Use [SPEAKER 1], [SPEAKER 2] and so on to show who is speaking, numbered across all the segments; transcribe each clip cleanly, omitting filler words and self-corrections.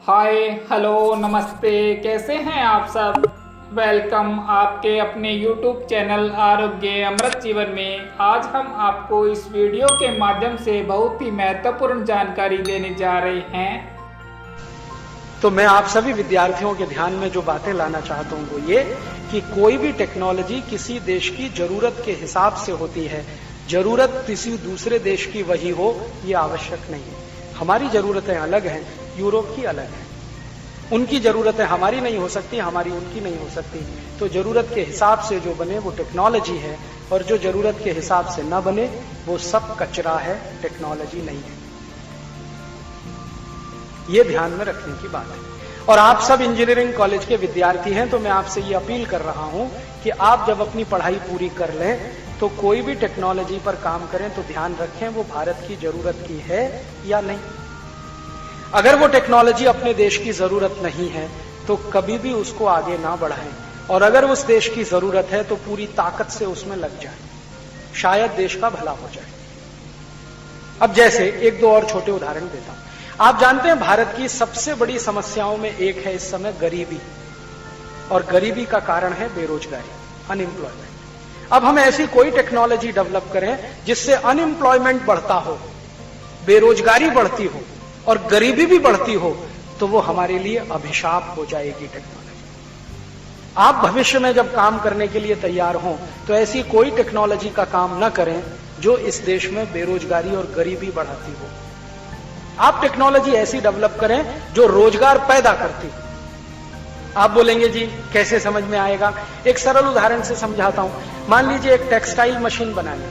[SPEAKER 1] Hi hello नमस्ते, कैसे हैं आप सब। वेलकम आपके अपने YouTube चैनल आरोग्य अमृत जीवन में। आज हम आपको इस वीडियो के माध्यम से बहुत ही महत्वपूर्ण जानकारी देने जा रहे हैं।
[SPEAKER 2] तो मैं आप सभी विद्यार्थियों के ध्यान में जो बातें लाना चाहता हूं वो ये कि कोई भी टेक्नोलॉजी किसी देश की जरूरत के हिसाब से होती है। जरूरत किसी दूसरे देश की वही हो ये आवश्यक नहीं है। हमारी जरूरतें अलग हैं, यूरोप की अलग है। उनकी जरूरतें हमारी नहीं हो सकती, हमारी उनकी नहीं हो सकती। तो जरूरत के हिसाब से जो बने वो टेक्नोलॉजी है, और जो जरूरत के हिसाब से न बने वो सब कचरा है, टेक्नोलॉजी नहीं है। ये ध्यान में रखने की बात है। और आप सब इंजीनियरिंग कॉलेज के विद्यार्थी हैं, तो मैं आपसे ये अपील कर रहा हूं कि आप जब अपनी पढ़ाई पूरी कर लें तो कोई भी टेक्नोलॉजी पर काम करें तो ध्यान रखें वो भारत की जरूरत की है या नहीं। अगर वो टेक्नोलॉजी अपने देश की जरूरत नहीं है तो कभी भी उसको आगे ना बढ़ाएं, और अगर उस देश की जरूरत है तो पूरी ताकत से उसमें लग जाएं, शायद देश का भला हो जाए। अब जैसे एक दो और छोटे उदाहरण देता हूं। आप जानते हैं भारत की सबसे बड़ी समस्याओं में एक है इस समय गरीबी, और गरीबी का कारण है बेरोजगारी, अनएम्प्लॉयमेंट। अब हम ऐसी कोई टेक्नोलॉजी डेवलप करें जिससे अनएम्प्लॉयमेंट बढ़ता हो, बेरोजगारी बढ़ती हो और गरीबी भी बढ़ती हो, तो वो हमारे लिए अभिशाप हो जाएगी टेक्नोलॉजी। आप भविष्य में जब काम करने के लिए तैयार हों तो ऐसी कोई टेक्नोलॉजी का काम न करें जो इस देश में बेरोजगारी और गरीबी बढ़ाती हो। आप टेक्नोलॉजी ऐसी डेवलप करें जो रोजगार पैदा करती हो। आप बोलेंगे जी कैसे समझ में आएगा। एक सरल उदाहरण से समझाता हूं। मान लीजिए एक टेक्सटाइल मशीन बनानी।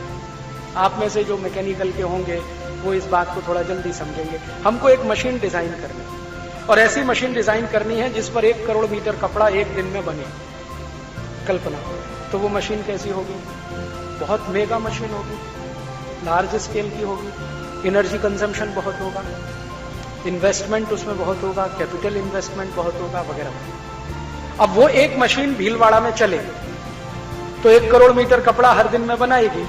[SPEAKER 2] आप में से जो मैकेनिकल के होंगे वो इस बात को थोड़ा जल्दी समझेंगे। हमको एक मशीन डिजाइन करनी है, और ऐसी मशीन डिजाइन करनी है जिस पर 1 करोड़ मीटर कपड़ा एक दिन में बने। कल्पना, तो वो मशीन कैसी होगी? बहुत मेगा मशीन होगी, लार्ज स्केल की होगी, एनर्जी कंजम्पशन बहुत होगा, इन्वेस्टमेंट उसमें बहुत होगा, कैपिटल इन्वेस्टमेंट बहुत होगा वगैरह। अब वो एक मशीन भीलवाड़ा में चले तो 1 करोड़ मीटर कपड़ा हर दिन में बनाएगी,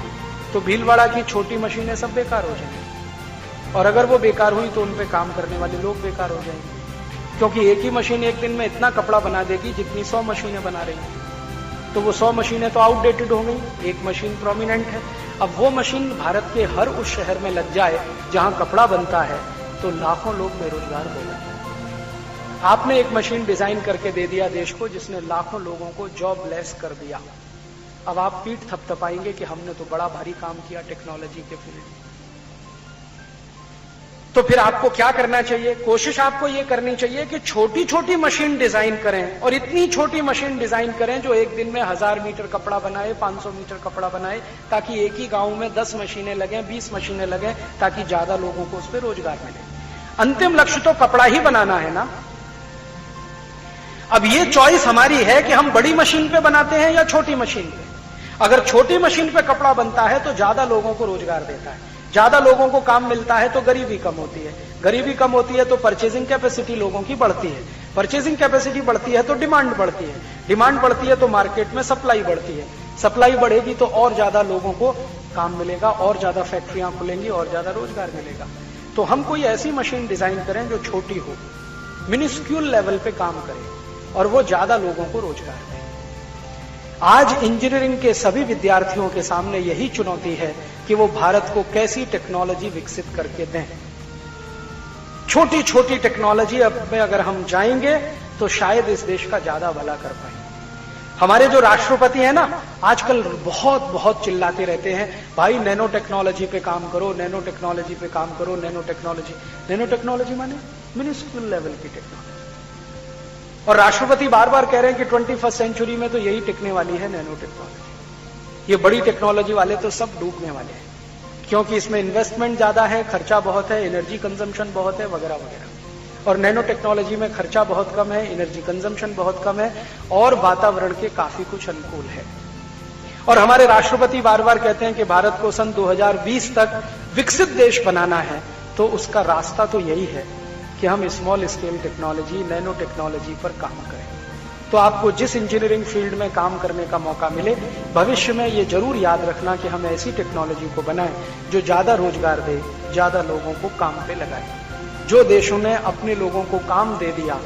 [SPEAKER 2] तो भीलवाड़ा की छोटी मशीनें सब बेकार हो जाएंगी। और अगर वो बेकार हुई तो उन पे काम करने वाले लोग बेकार हो जाएंगे, क्योंकि एक ही मशीन एक दिन में इतना कपड़ा बना देगी जितनी 100 मशीनें बना रही हैं। तो वो 100 मशीनें तो आउटडेटेड हो गई, एक मशीन प्रोमिनेंट है। अब वो मशीन भारत के हर उस शहर में लग जाए जहां कपड़ा बनता है तो लाखों लोग बेरोजगार हो गए। आपने एक मशीन डिजाइन करके दे दिया देश को जिसने लाखों लोगों को जॉबलेस कर दिया। अब आप पीठ थपथपाएंगे कि हमने तो बड़ा भारी काम किया टेक्नोलॉजी के फील्ड में। तो फिर आपको क्या करना चाहिए? कोशिश आपको यह करनी चाहिए कि छोटी छोटी मशीन डिजाइन करें, और इतनी छोटी मशीन डिजाइन करें जो एक दिन में 1000 मीटर कपड़ा बनाए, 500 मीटर कपड़ा बनाए, ताकि एक ही गांव में 10 मशीनें लगें, 20 मशीनें लगें, ताकि ज्यादा लोगों को उस पर रोजगार मिले। अंतिम लक्ष्य तो कपड़ा ही बनाना है ना। अब ये चॉइस हमारी है कि हम बड़ी मशीन पे बनाते हैं या छोटी मशीन पे। अगर छोटी मशीन पे कपड़ा बनता है तो ज्यादा लोगों को रोजगार देता है, ज्यादा लोगों को काम मिलता है तो गरीबी कम होती है, गरीबी कम होती है तो परचेजिंग कैपेसिटी लोगों की बढ़ती है, परचेजिंग कैपेसिटी बढ़ती है तो डिमांड बढ़ती है, डिमांड बढ़ती है तो मार्केट में सप्लाई बढ़ती है, सप्लाई बढ़ेगी तो और ज्यादा लोगों को काम मिलेगा, और ज्यादा फैक्ट्रियां खुलेंगी, और ज्यादा रोजगार मिलेगा। तो हम कोई ऐसी मशीन डिजाइन करें जो छोटी हो, मिनिस्क्यूल लेवल पे काम करे, और वो ज्यादा लोगों को रोजगार दे। आज इंजीनियरिंग के सभी विद्यार्थियों के सामने यही चुनौती है कि वो भारत को कैसी टेक्नोलॉजी विकसित करके दें। छोटी छोटी टेक्नोलॉजी में अगर हम जाएंगे तो शायद इस देश का ज्यादा भला कर पाएंगे। हमारे जो राष्ट्रपति हैं ना, आजकल बहुत बहुत चिल्लाते रहते हैं, भाई नैनो टेक्नोलॉजी पे काम करो, नैनो टेक्नोलॉजी पे काम करो, नैनो टेक्नोलॉजी। नैनो टेक्नोलॉजी माने मिनिस्क्यूल लेवल की टेक्नोलॉजी। और राष्ट्रपति बार बार कह रहे हैं कि 21st सेंचुरी में तो यही टिकने वाली है, नैनो टेक्नोलॉजी। ये बड़ी टेक्नोलॉजी वाले तो सब डूबने वाले हैं, क्योंकि इसमें इन्वेस्टमेंट ज्यादा है, खर्चा बहुत है, एनर्जी कंजम्पशन बहुत है वगैरह वगैरह। और नैनो टेक्नोलॉजी में खर्चा बहुत कम है, एनर्जी कंजम्पशन बहुत कम है, और वातावरण के काफी कुछ अनुकूल है। और हमारे राष्ट्रपति बार बार कहते हैं कि भारत को सन 2020 तक विकसित देश बनाना है, तो उसका रास्ता तो यही है कि हम small scale technology, nano technology पर काम करें। तो आपको जिस इंजीनियरिंग फील्ड में काम करने का मौका मिले, भविष्य में ये जरूर याद रखना कि हम ऐसी टेक्नोलॉजी को बनाएं जो ज्यादा रोजगार दे, ज्यादा लोगों को काम पे लगाए। जो देशों ने अपने लोगों को काम दे दिया,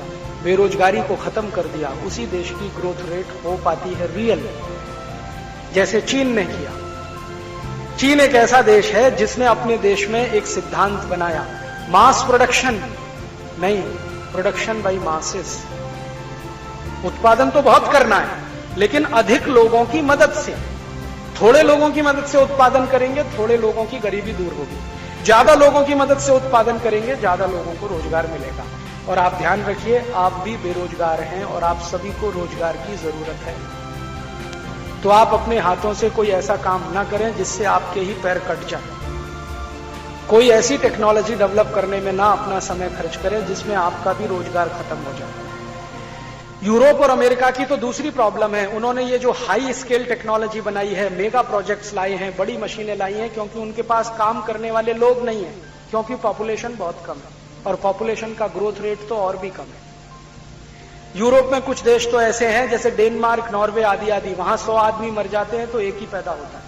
[SPEAKER 2] बेरोजगारी को खत्म कर दिया, उसी देश की ग्रोथ रेट हो पाती है रियल, जैसे चीन ने किया। चीन एक ऐसा देश है जिसने अपने देश में एक सिद्धांत बनाया, मास प्रोडक्शन नहीं, प्रोडक्शन बाय मासेस। उत्पादन तो बहुत करना है, लेकिन अधिक लोगों की मदद से। थोड़े लोगों की मदद से उत्पादन करेंगे, थोड़े लोगों की गरीबी दूर होगी। ज्यादा लोगों की मदद से उत्पादन करेंगे, ज्यादा लोगों को रोजगार मिलेगा। और आप ध्यान रखिए, आप भी बेरोजगार हैं और आप सभी को रोजगार की जरूरत है। तो आप अपने हाथों से कोई ऐसा काम ना करें जिससे आपके ही पैर कट जाए। कोई ऐसी टेक्नोलॉजी डेवलप करने में ना अपना समय खर्च करें जिसमें आपका भी रोजगार खत्म हो जाए। यूरोप और अमेरिका की तो दूसरी प्रॉब्लम है। उन्होंने ये जो हाई स्केल टेक्नोलॉजी बनाई है, मेगा प्रोजेक्ट्स लाए हैं, बड़ी मशीनें लाई हैं, क्योंकि उनके पास काम करने वाले लोग नहीं है, क्योंकि पॉपुलेशन बहुत कम है और पॉपुलेशन का ग्रोथ रेट तो और भी कम है। यूरोप में कुछ देश तो ऐसे हैं जैसे डेनमार्क, नॉर्वे आदि आदि, वहां 100 आदमी मर जाते हैं तो एक ही पैदा होता है।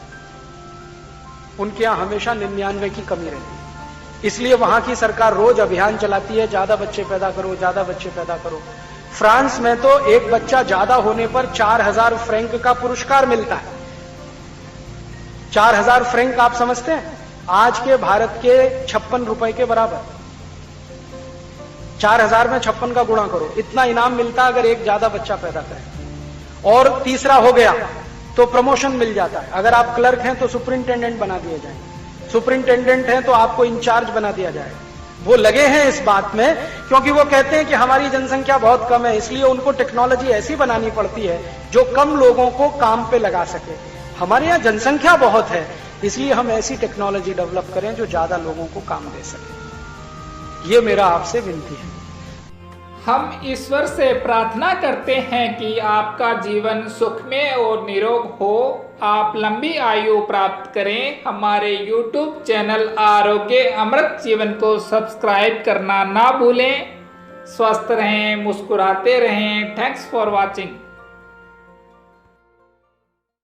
[SPEAKER 2] उनके यहां हमेशा 99 की कमी रहती है। इसलिए वहां की सरकार रोज अभियान चलाती है, ज्यादा बच्चे पैदा करो, ज्यादा बच्चे पैदा करो। फ्रांस में तो एक बच्चा ज्यादा होने पर 4000 फ्रैंक का पुरस्कार मिलता है। 4000 फ्रैंक आप समझते हैं, आज के भारत के 56 रुपए के बराबर। 4000 में 56 का गुणा करो, इतना इनाम मिलता अगर एक ज्यादा बच्चा पैदा करे। और तीसरा हो गया तो प्रमोशन मिल जाता है। अगर आप क्लर्क हैं तो सुपरिंटेंडेंट बना दिए जाएंगे, सुपरिंटेंडेंट हैं तो आपको इंचार्ज बना दिया जाएगा। वो लगे हैं इस बात में क्योंकि वो कहते हैं कि हमारी जनसंख्या बहुत कम है, इसलिए उनको टेक्नोलॉजी ऐसी बनानी पड़ती है जो कम लोगों को काम पे लगा सके। हमारे यहाँ जनसंख्या बहुत है, इसलिए हम ऐसी टेक्नोलॉजी डेवलप करें जो ज्यादा लोगों को काम दे सके। ये मेरा आपसे विनती है।
[SPEAKER 1] हम ईश्वर से प्रार्थना करते हैं कि आपका जीवन सुखमय और निरोग हो, आप लंबी आयु प्राप्त करें। हमारे YouTube चैनल आरोग्य अमृत जीवन को सब्सक्राइब करना ना भूलें। स्वस्थ रहें, मुस्कुराते रहें। Thanks for watching.